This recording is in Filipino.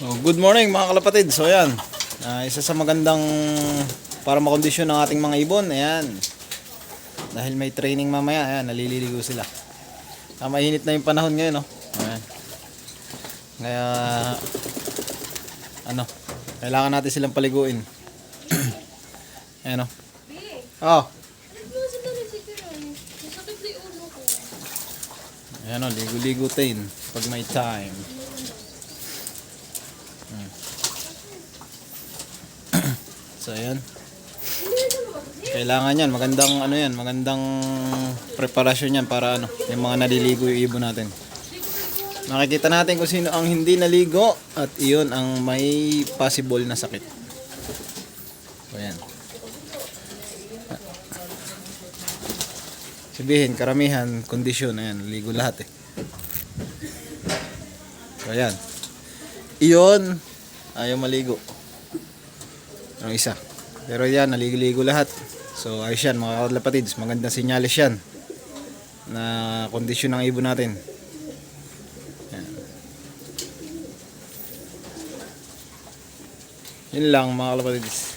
Oh, good morning mga kalapatid. So ayan, isa sa magandang para makondisyon ng ating mga ibon. Ayan, dahil may training mamaya, ayan, nalililigo sila. Mainit na yung panahon ngayon, no? Ayan. Kaya ano, kailangan natin silang paliguin. Ayan, no? Oh, ayan, no, ligo-ligo tayo pag may time. So ayan, kailangan yan, magandang ano yan, magandang preparasyon yan para ano, yung mga naliligo yung ibon natin. Makikita natin kung sino ang hindi naligo at iyon ang may possible na sakit. So ayan, sabihin karamihan kondisyon, ayan, ligo lahat eh. So ayan, iyon ayaw maligo ang isa, pero yan naliligo lahat. So ayos yan mga kalapatids, magandang senyales yan na kondisyon ng ibon natin. Yan. Yun lang mga kalapatids.